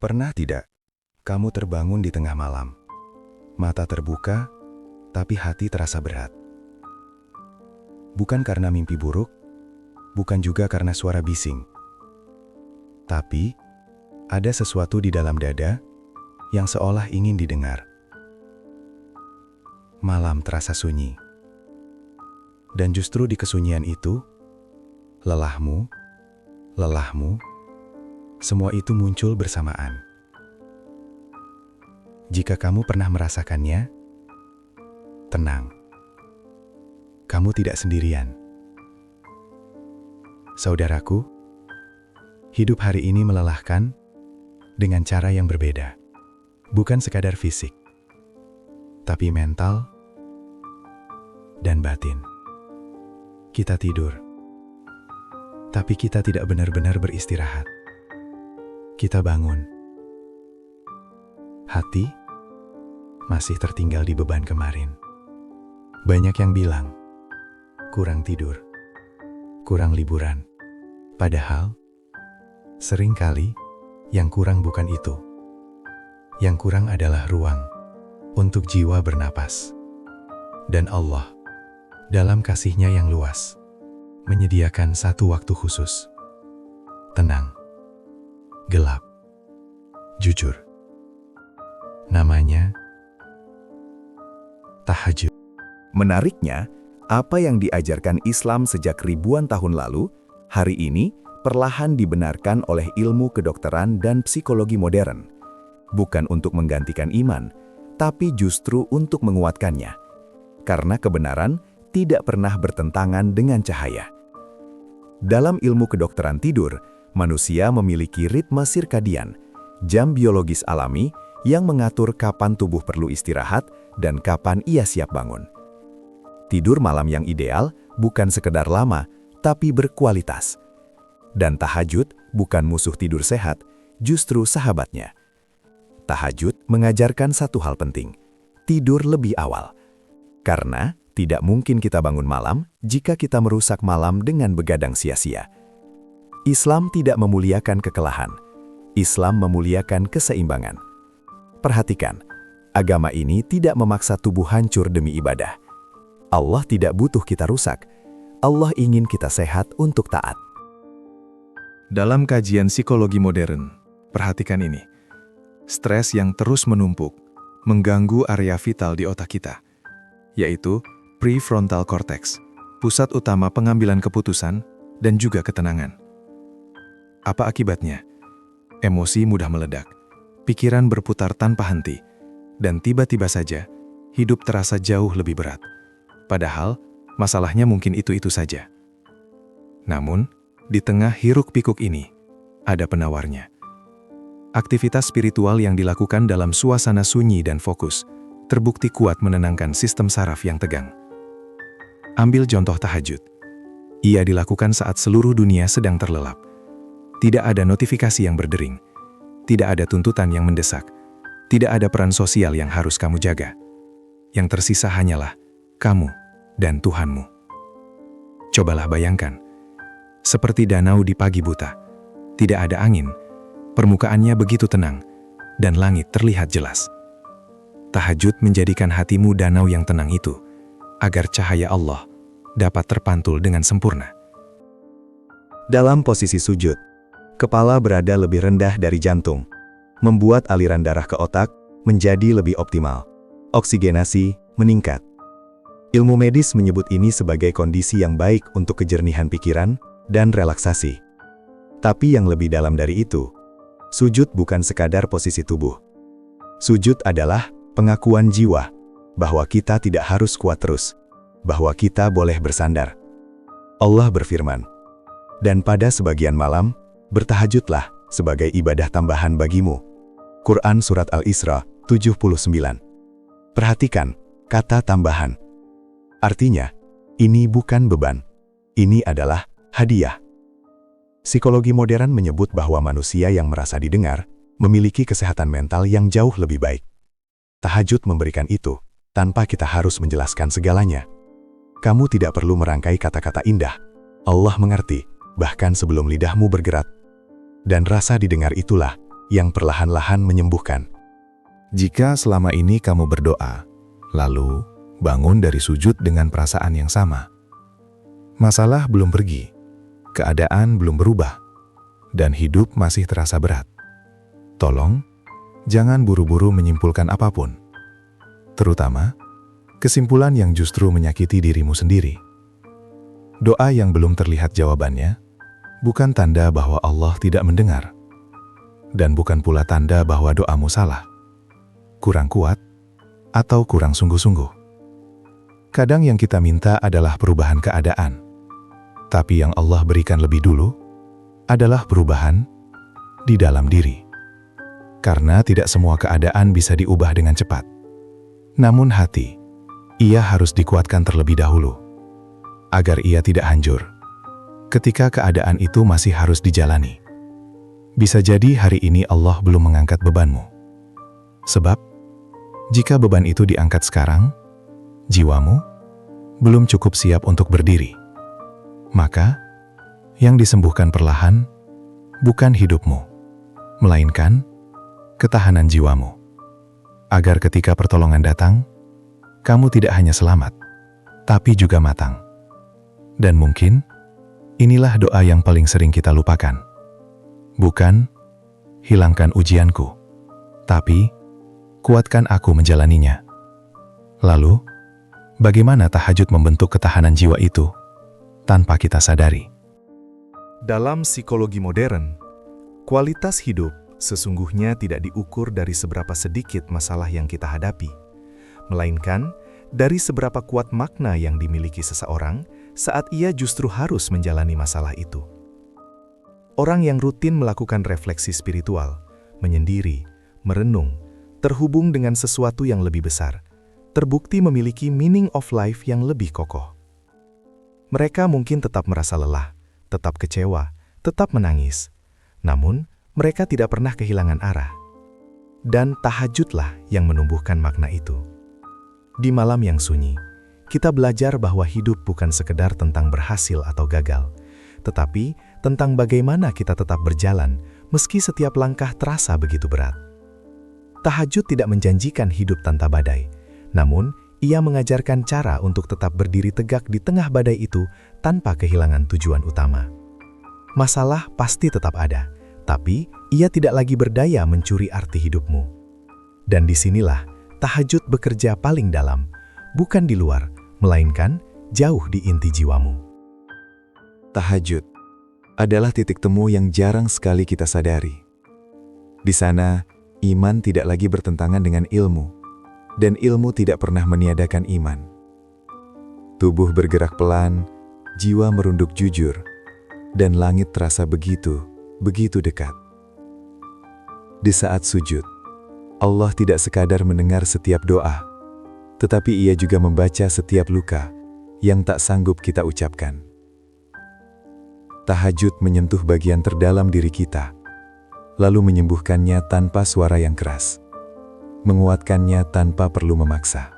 Pernah tidak kamu terbangun di tengah malam, mata terbuka, tapi hati terasa berat? Bukan karena mimpi buruk, bukan juga karena suara bising. Tapi, ada sesuatu di dalam dada yang seolah ingin didengar. Malam terasa sunyi. Dan justru di kesunyian itu, lelahmu, semua itu muncul bersamaan. Jika kamu pernah merasakannya, tenang. Kamu tidak sendirian. Saudaraku, hidup hari ini melelahkan dengan cara yang berbeda. Bukan sekadar fisik, tapi mental dan batin. Kita tidur, tapi kita tidak benar-benar beristirahat. Kita bangun. Hati masih tertinggal di beban kemarin. Banyak yang bilang, kurang tidur, kurang liburan. Padahal, seringkali yang kurang bukan itu. Yang kurang adalah ruang untuk jiwa bernapas. Dan Allah, dalam kasih-Nya yang luas, menyediakan satu waktu khusus. Tenang, gelap, jujur. Namanya tahajud. Menariknya, apa yang diajarkan Islam sejak ribuan tahun lalu, hari ini perlahan dibenarkan oleh ilmu kedokteran dan psikologi modern. Bukan untuk menggantikan iman, tapi justru untuk menguatkannya. Karena kebenaran tidak pernah bertentangan dengan cahaya. Dalam ilmu kedokteran tidur, manusia memiliki ritme sirkadian, jam biologis alami yang mengatur kapan tubuh perlu istirahat dan kapan ia siap bangun. Tidur malam yang ideal bukan sekedar lama, tapi berkualitas. Dan tahajud bukan musuh tidur sehat, justru sahabatnya. Tahajud mengajarkan satu hal penting, tidur lebih awal. Karena tidak mungkin kita bangun malam jika kita merusak malam dengan begadang sia-sia. Islam tidak memuliakan kekelahan. Islam memuliakan keseimbangan. Perhatikan, agama ini tidak memaksa tubuh hancur demi ibadah. Allah tidak butuh kita rusak. Allah ingin kita sehat untuk taat. Dalam kajian psikologi modern, perhatikan ini. Stres yang terus menumpuk, mengganggu area vital di otak kita, yaitu prefrontal cortex, pusat utama pengambilan keputusan dan juga ketenangan. Apa akibatnya? Emosi mudah meledak, pikiran berputar tanpa henti, dan tiba-tiba saja, hidup terasa jauh lebih berat. Padahal, masalahnya mungkin itu-itu saja. Namun, di tengah hiruk-pikuk ini, ada penawarnya. Aktivitas spiritual yang dilakukan dalam suasana sunyi dan fokus, terbukti kuat menenangkan sistem saraf yang tegang. Ambil contoh tahajud. Ia dilakukan saat seluruh dunia sedang terlelap. Tidak ada notifikasi yang berdering. Tidak ada tuntutan yang mendesak. Tidak ada peran sosial yang harus kamu jaga. Yang tersisa hanyalah kamu dan Tuhanmu. Cobalah bayangkan. Seperti danau di pagi buta. Tidak ada angin. Permukaannya begitu tenang, dan langit terlihat jelas. Tahajud menjadikan hatimu danau yang tenang itu, agar cahaya Allah dapat terpantul dengan sempurna. Dalam posisi sujud, kepala berada lebih rendah dari jantung, membuat aliran darah ke otak menjadi lebih optimal. Oksigenasi meningkat. Ilmu medis menyebut ini sebagai kondisi yang baik untuk kejernihan pikiran dan relaksasi. Tapi yang lebih dalam dari itu, sujud bukan sekadar posisi tubuh. Sujud adalah pengakuan jiwa bahwa kita tidak harus kuat terus, bahwa kita boleh bersandar. Allah berfirman, "Dan pada sebagian malam, bertahajudlah sebagai ibadah tambahan bagimu." Quran Surat Al-Isra 79. Perhatikan kata tambahan. Artinya, ini bukan beban. Ini adalah hadiah. Psikologi modern menyebut bahwa manusia yang merasa didengar memiliki kesehatan mental yang jauh lebih baik. Tahajud memberikan itu, tanpa kita harus menjelaskan segalanya. Kamu tidak perlu merangkai kata-kata indah. Allah mengerti, bahkan sebelum lidahmu bergerak. Dan rasa didengar itulah yang perlahan-lahan menyembuhkan. Jika selama ini kamu berdoa, lalu bangun dari sujud dengan perasaan yang sama, masalah belum pergi, keadaan belum berubah, dan hidup masih terasa berat, tolong jangan buru-buru menyimpulkan apapun, terutama kesimpulan yang justru menyakiti dirimu sendiri. Doa yang belum terlihat jawabannya bukan tanda bahwa Allah tidak mendengar, dan bukan pula tanda bahwa doamu salah, kurang kuat, atau kurang sungguh-sungguh. Kadang yang kita minta adalah perubahan keadaan, tapi yang Allah berikan lebih dulu adalah perubahan di dalam diri. Karena tidak semua keadaan bisa diubah dengan cepat. Namun hati, ia harus dikuatkan terlebih dahulu, agar ia tidak hancur ketika keadaan itu masih harus dijalani. Bisa jadi hari ini Allah belum mengangkat bebanmu. Sebab, jika beban itu diangkat sekarang, jiwamu belum cukup siap untuk berdiri. Maka, yang disembuhkan perlahan bukan hidupmu, melainkan ketahanan jiwamu. Agar ketika pertolongan datang, kamu tidak hanya selamat, tapi juga matang. Dan mungkin, inilah doa yang paling sering kita lupakan. Bukan, hilangkan ujianku, tapi kuatkan aku menjalaninya. Lalu, bagaimana tahajud membentuk ketahanan jiwa itu tanpa kita sadari? Dalam psikologi modern, kualitas hidup sesungguhnya tidak diukur dari seberapa sedikit masalah yang kita hadapi, melainkan dari seberapa kuat makna yang dimiliki seseorang saat ia justru harus menjalani masalah itu. Orang yang rutin melakukan refleksi spiritual, menyendiri, merenung, terhubung dengan sesuatu yang lebih besar, terbukti memiliki meaning of life yang lebih kokoh. Mereka mungkin tetap merasa lelah, tetap kecewa, tetap menangis, namun mereka tidak pernah kehilangan arah. Dan tahajudlah yang menumbuhkan makna itu. Di malam yang sunyi, kita belajar bahwa hidup bukan sekedar tentang berhasil atau gagal, tetapi tentang bagaimana kita tetap berjalan meski setiap langkah terasa begitu berat. Tahajud tidak menjanjikan hidup tanpa badai, namun ia mengajarkan cara untuk tetap berdiri tegak di tengah badai itu tanpa kehilangan tujuan utama. Masalah pasti tetap ada, tapi ia tidak lagi berdaya mencuri arti hidupmu. Dan disinilah tahajud bekerja paling dalam, bukan di luar, melainkan jauh di inti jiwamu. Tahajud adalah titik temu yang jarang sekali kita sadari. Di sana, iman tidak lagi bertentangan dengan ilmu, dan ilmu tidak pernah meniadakan iman. Tubuh bergerak pelan, jiwa merunduk jujur, dan langit terasa begitu dekat. Di saat sujud, Allah tidak sekadar mendengar setiap doa, tetapi ia juga membaca setiap luka yang tak sanggup kita ucapkan. Tahajud menyentuh bagian terdalam diri kita, lalu menyembuhkannya tanpa suara yang keras, menguatkannya tanpa perlu memaksa.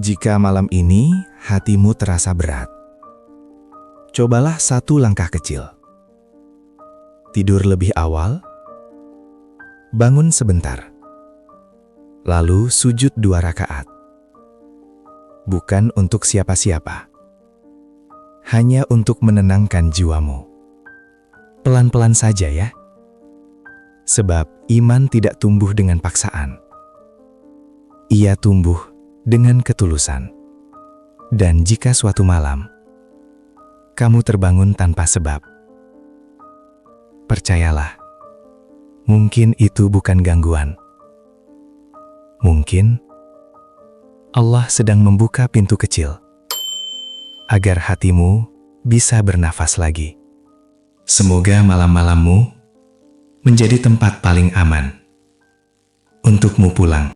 Jika malam ini hatimu terasa berat, cobalah satu langkah kecil. Tidur lebih awal, bangun sebentar, lalu sujud 2 rakaat. Bukan untuk siapa-siapa, hanya untuk menenangkan jiwamu. Pelan-pelan saja ya, sebab iman tidak tumbuh dengan paksaan. Ia tumbuh dengan ketulusan. Dan jika suatu malam kamu terbangun tanpa sebab, percayalah, mungkin itu bukan gangguan. Mungkin Allah sedang membuka pintu kecil agar hatimu bisa bernafas lagi. Semoga malam-malammu menjadi tempat paling aman untukmu pulang.